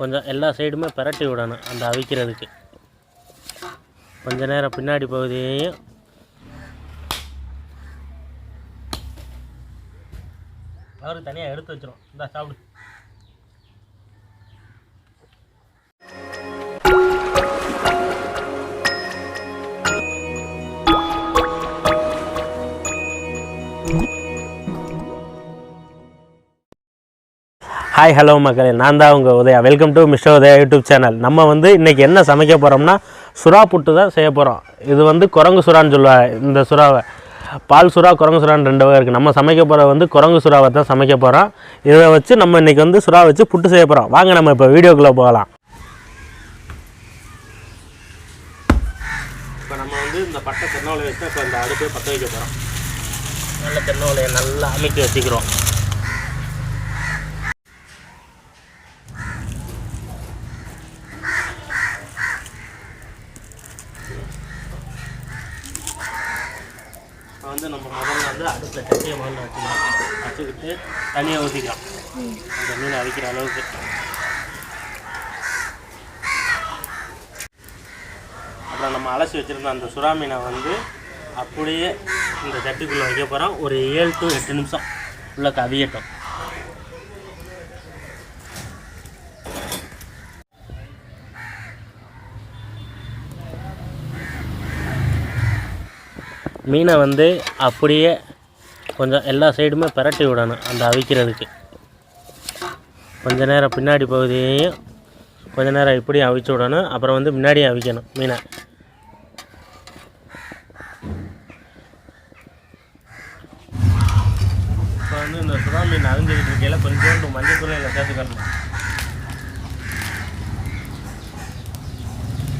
கொஞ்சம் எல்லா சைடுமே பிரட்டி விடணும். அந்த அவிக்கிறதுக்கு கொஞ்ச நேரம் பின்னாடி பகுதியையும் அவரு தனியாக எடுத்து வச்சிரும். இந்த சாப்பிடு. ஹாய் ஹலோ மக்களே, நான் தான் உங்கள் Udaya. Welcome to mister Udaya YouTube channel. நம்ம இன்றைக்கி என்ன சமைக்க போகிறோம்னா சுறா புட்டு தான் செய்ய போகிறோம். இது குரங்கு சுறான்னு சொல்லுவாங்க. இந்த சுறாவை பால் சுறா, குரங்கு சுறான்னு ரெண்டு வகை இருக்குது. நம்ம சமைக்க போகிற குரங்கு சுறாவை தான் சமைக்க போகிறோம். இதை வச்சு நம்ம இன்றைக்கி சுறா வச்சு புட்டு செய்ய போகிறோம். வாங்க நம்ம இப்போ வீடியோக்குள்ளே போகலாம். இப்போ நம்ம இந்த பட்டை தென்னை வச்சு இப்போ இந்த அடுப்பை பற்ற வைக்க போகிறோம். நல்ல தென்னை நல்லா அமைக்க வச்சுக்கிறோம். நம்ம முதல்ல அடுப்பில் சட்டியை முதல்ல வச்சுக்கிட்டு தனியாக ஊற்றிக்கலாம். அந்த மீன் அவிக்கிற அளவுக்கு. அப்புறம் நம்ம அலசி வச்சுருந்த அந்த சுறா மீனை அப்படியே இந்த சட்டிக்குள்ளே வைக்க போகிறோம். ஒரு 7 to 8 நிமிஷம் உள்ள கவியட்டும். மீனை அப்படியே கொஞ்சம் எல்லா சைடுமே பிரட்டி விடணும். அந்த அவிக்கிறதுக்கு கொஞ்ச நேரம் பின்னாடி பகுதியையும் கொஞ்ச நேரம் இப்படி அவிச்சு விடணும். அப்புறம் முன்னாடியே அவிக்கணும் மீனை. இப்போ இந்த சுறா மீன் அவிஞ்சிக்கிட்டு இருக்கையில் கொஞ்சோண்டு மஞ்சள் தூளை இல்லை சேர்த்துக்கணும்.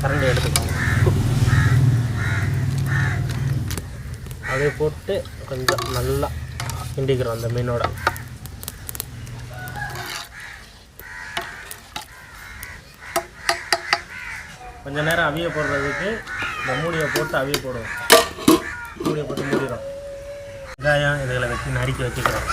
கரண்டி எடுத்துக்கணும். அதை போட்டு கொஞ்சம் நல்லா கிண்டிக்கிறோம் அந்த மீனோட. கொஞ்ச நேரம் அவிய போடுறதுக்கு இந்த மூடியை போட்டு அவிய போடுவோம். மூடியை போட்டு மூடிடும். வெங்காயம் இதுகளை வச்சு நறுக்கி வச்சுக்கிறோம்.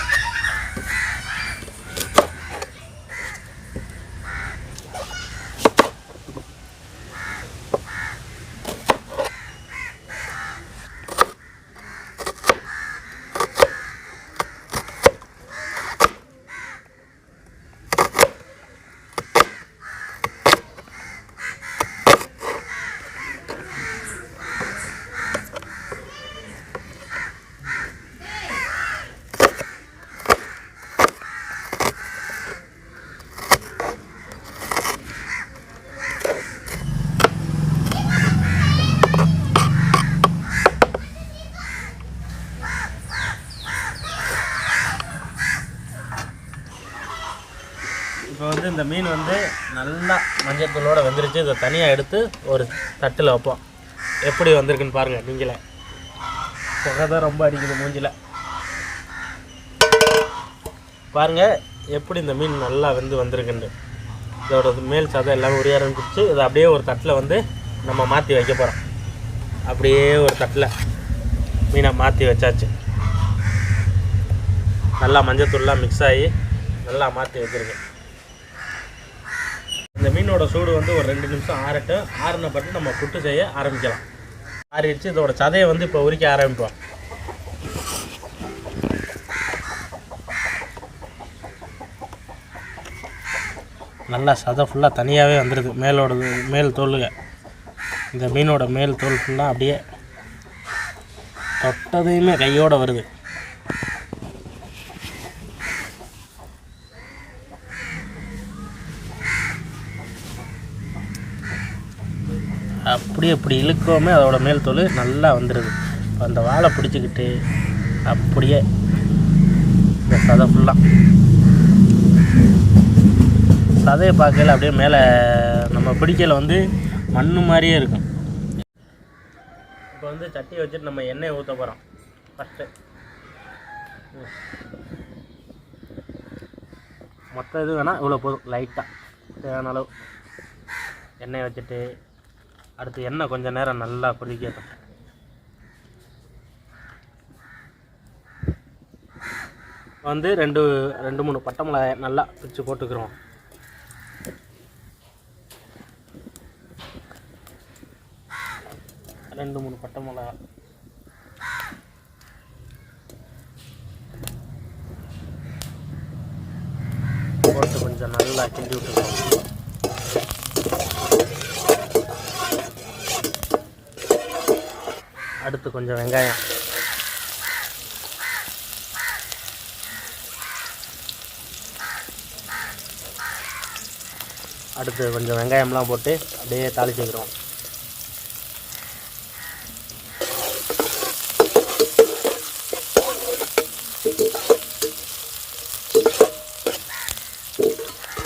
இப்போ இந்த மீன் நல்லா மஞ்சள் தூளோடு வந்துருச்சு. இதை தனியாக எடுத்து ஒரு தட்டில் வைப்போம். எப்படி வந்திருக்குன்னு பாருங்கள். நீங்களே புகை தான் ரொம்ப அடிக்குது மூஞ்சில். பாருங்கள் எப்படி இந்த மீன் நல்லா வந்திருக்குன்னு. இதோட மேல் சதை எல்லாமே உரிய ஆரம்பிச்சு. இதை அப்படியே ஒரு தட்டில் நம்ம மாற்றி வைக்க போகிறோம். அப்படியே ஒரு தட்டில் மீனை மாற்றி வச்சாச்சு. நல்லா மஞ்சள் தூள்லாம் மிக்ஸ் ஆகி நல்லா மாற்றி வச்சுருக்கேன். இந்த மீனோட சூடு ஒரு 2 நிமிஷம் ஆறட்டும். ஆறின பட்டு நம்ம புட்டு செய்ய ஆரம்பிக்கலாம். ஆறிடுச்சு. இதோட சதையை இப்போ உரிக்க ஆரம்பிப்போம். நல்லா சதை ஃபுல்லாக தனியாகவே வந்துடுது. மேல் தோலுங்க. இந்த மீனோட மேல் தோல் ஃபுல்லாக அப்படியே தொட்டதையுமே கையோடு வருது. அப்படியே இப்படி இழுக்கவுமே அதோட மேல் தோல் நல்லா வந்துடுது. இப்போ அந்த வாழை பிடிச்சிக்கிட்டு அப்படியே இந்த சதை ஃபுல்லாக சதையை பார்க்கல அப்படியே மேலே நம்ம பிடிக்கல மண் மாதிரியே இருக்கும். இப்போ சட்டியை வச்சுட்டு நம்ம எண்ணெயை ஊற்ற போகிறோம். ஃபஸ்ட்டு மொத்தம் இது வேணால் இவ்வளோ போதும். லைட்டாக தேவையான அளவு எண்ணெயை வச்சுட்டு அடுத்து எண்ணெய் கொஞ்சம் நேரம் நல்லா கொதிக்கட்டும். ரெண்டு 3 பட்டை மிளகாய் நல்லா பிச்சு போட்டுக்கிறோம். 2-3 பட்டை மிளகா, போட்டு கொஞ்சம் நல்லா கிண்டி விட்டுருக்கோம். அடுத்து கொஞ்சம் வெங்காயம், அடுத்து கொஞ்சம் வெங்காயம்லாம் போட்டு அப்படியே தாளிச்சுக்கிறோம்.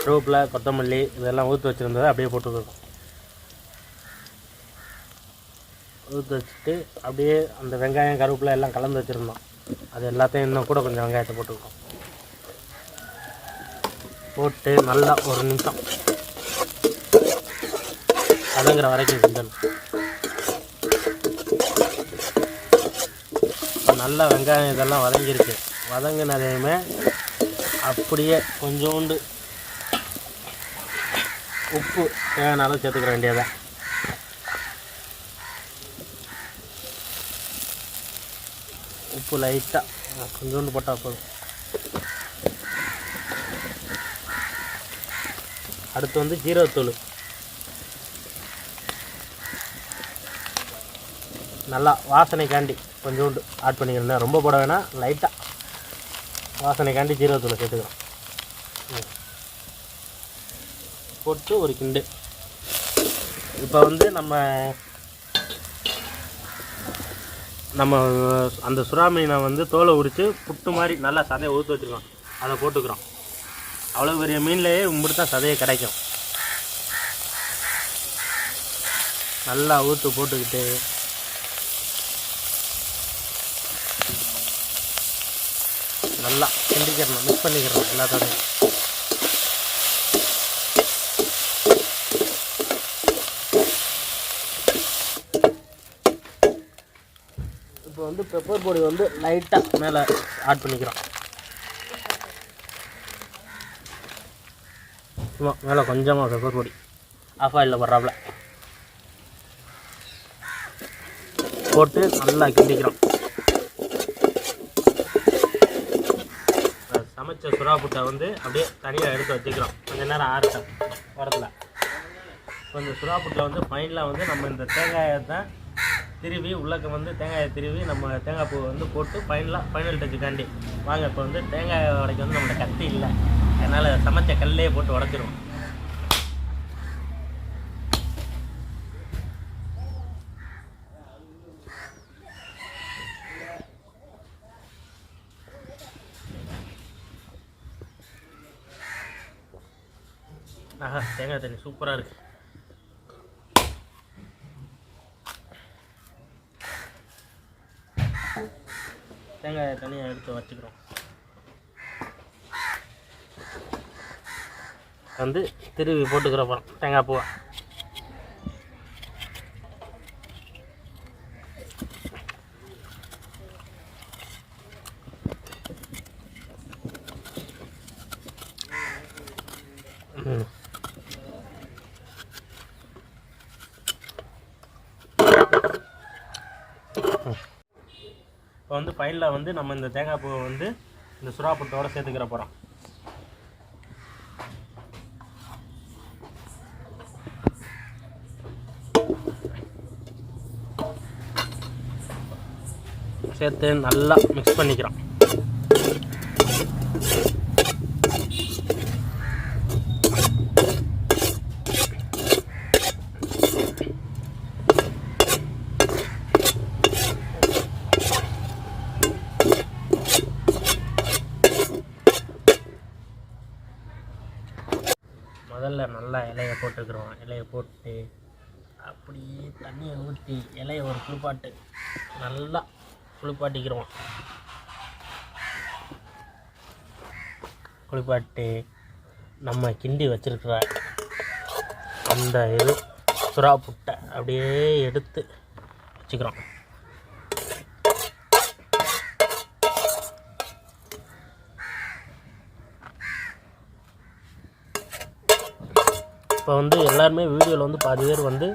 கருவேப்பிலை, கொத்தமல்லி இதெல்லாம் ஊற்றி வச்சுருந்ததை அப்படியே போட்டுக்கிறோம். ஊற்றி வச்சுட்டு அப்படியே அந்த வெங்காயம் கருவேப்பிலை எல்லாம் கலந்து வச்சுருந்தோம், அது எல்லாத்தையும் இன்னும் கூட கொஞ்சம் வெங்காயத்தை போட்டுக்கிறோம். போட்டு நல்லா ஒரு நிமிஷம் வதங்குற வரைக்கும் கிண்டணும். நல்லா வெங்காயம் இதெல்லாம் வதங்கிருக்கு. வதங்கினதையுமே அப்படியே கொஞ்சோண்டு உப்பு தேவையான அளவு சேர்த்துக்கிற வேண்டியதான். உப்பு லைட்டாக கொஞ்சோண்டு போட்டால் போதும். அடுத்து வந்து ஜீரகத்தூள் நல்லா வாசனைக்காண்டி கொஞ்சோண்டு ஆட் பண்ணிக்கிறேன். ரொம்ப போட வேணாம், லைட்டாக வாசனைக்காண்டி ஜீரகத்தூளை சேர்த்துக்கிறோம். போட்டு ஒரு கிண்டு. இப்போ வந்து நம்ம அந்த சுறா மீனை வந்து தோலை உரித்து புட்டு மாதிரி நல்லா சதையை ஊற்றி வச்சுருக்கோம், அதை போட்டுக்கிறோம். அவ்வளோ பெரிய மீன்லேயே இப்படி தான் சதையை கிடைக்கும். நல்லா ஊற்று போட்டுக்கிட்டு நல்லா கிண்டிக்கிறணும், மிக்ஸ் பண்ணிக்கிறோம் எல்லாத்தோடையும். இப்போ வந்து பெப்பர் பொடி வந்து லைட்டாக மேலே ஆட் பண்ணிக்கிறோம். சும்மா மேலே கொஞ்சமாக பெப்பர் பொடி ஆஃப் ஆயிலில் போடுறாப்புல போட்டு நல்லா கிண்டிக்கிறோம். சமைச்ச சுறா புட்டை வந்து அப்படியே தனியாக எடுத்து வச்சுக்கிறோம், கொஞ்சம் நேரம் ஆறட்டும் வரத்தில். இப்போ இந்த சுறா புட்டை வந்து ஃபைனலாக வந்து நம்ம இந்த தேங்காயை தான் திருவி உள்ளக்க வந்து தேங்காயை திருவி நம்ம தேங்காய் பூவை வந்து போட்டு ஃபைனல் டச்சுக்காண்டி வாங்க. இப்போ வந்து தேங்காய் உடைக்க வந்து நம்மளோட கத்தி இல்லை, அதனால் சமைச்ச கல்லையே போட்டு உடச்சிருவோம். ஆஹா, தேங்காய் தண்ணி சூப்பராக இருக்குது. தேங்காயை தனியாக எடுத்து வச்சுக்கிறோம். வந்து திருவி போட்டுக்கிற போகிறோம் தேங்காய் பூவை. இப்போ வந்து ஃபைனலாக வந்து நம்ம இந்த தேங்காய் பூவை வந்து இந்த சுறா புட்டோடு சேர்த்துக்கிற போகிறோம். சேர்த்து நல்லா மிக்ஸ் பண்ணிக்கிறோம். முதல்ல நல்லா இலையை போட்டுக்கிறோம். இலையை போட்டு அப்படியே தண்ணியை ஊற்றி இலையை ஒரு குளிப்பாட்டு நல்லா குளிப்பாட்டிக்கிறோம். குளிப்பாட்டு நம்ம கிண்டி வச்சுருக்கிற அந்த இது சுறா புட்டை அப்படியே எடுத்து வச்சுக்கிறோம். இப்போ வந்து எல்லாருமே வீடியோவில் வந்து பாதி பேர் வந்து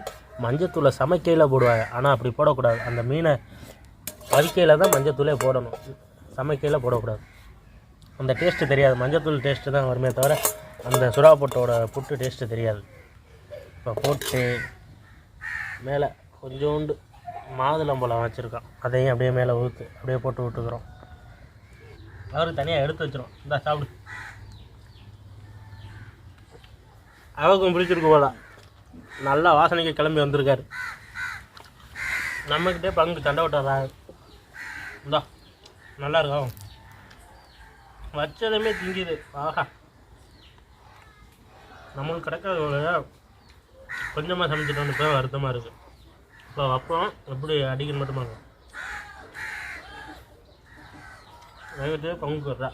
மஞ்சத்தூளை சமைக்கையில் போடுவாங்க, ஆனால் அப்படி போடக்கூடாது. அந்த மீனை வதக்கையில் தான் மஞ்சத்தூளே போடணும், சமைக்கையில் போடக்கூடாது. அந்த டேஸ்ட்டு தெரியாது, மஞ்சத்தூள் டேஸ்ட்டு தான் வருமே தவிர அந்த சுறா புட்டு டேஸ்ட்டு தெரியாது. இப்போ போட்டு மேலே கொஞ்சோண்டு மாதுளம்பழம் வச்சுருக்கோம், அதையும் அப்படியே மேலே அப்படியே போட்டு விட்டுக்கிறோம். அவருக்கு தனியாக எடுத்து வச்சிடும். இந்தா சாப்பிடு. அவருக்கும் பிடிச்சிருக்கு போல, நல்லா வாசனைக்கு கிளம்பி வந்திருக்காரு. நம்மக்கிட்டே பங்கு சண்டை விட்டாரா? இந்தா நல்லா இருக்கும், வச்சதுமே திங்கிது. ஆஹா, நம்மளுக்கு கிடைக்காத கொஞ்சமாக சமைச்சிட்டு வந்து இப்போ வருத்தமாக இருக்குது. இப்போ வைப்போம், எப்படி அடிக்கணும் மட்டுமா இருக்கும். வேகத்தே பங்கு வர்றா.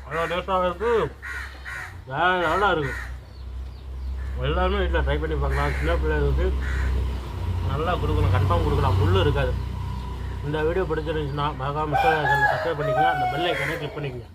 அவ்வளோ டேஸ்ட்டாக இருக்குது, வேறு நல்லா இருக்குது. எல்லாருமே வீட்டில் ட்ரை பண்ணி பார்க்கலாம். சின்ன பிள்ளைகளுக்கு நல்லா கொடுக்கணும், கன்ஃபார்ம் கொடுக்கலாம், முள்ளு இருக்காது. இந்த வீடியோ பிடிச்சிருந்துச்சுன்னா மறக்காம சப்ஸ்கிரைப் பண்ணிக்கங்க, அந்த பெல் ஐக்கானே கிளிக் பண்ணிக்கங்க.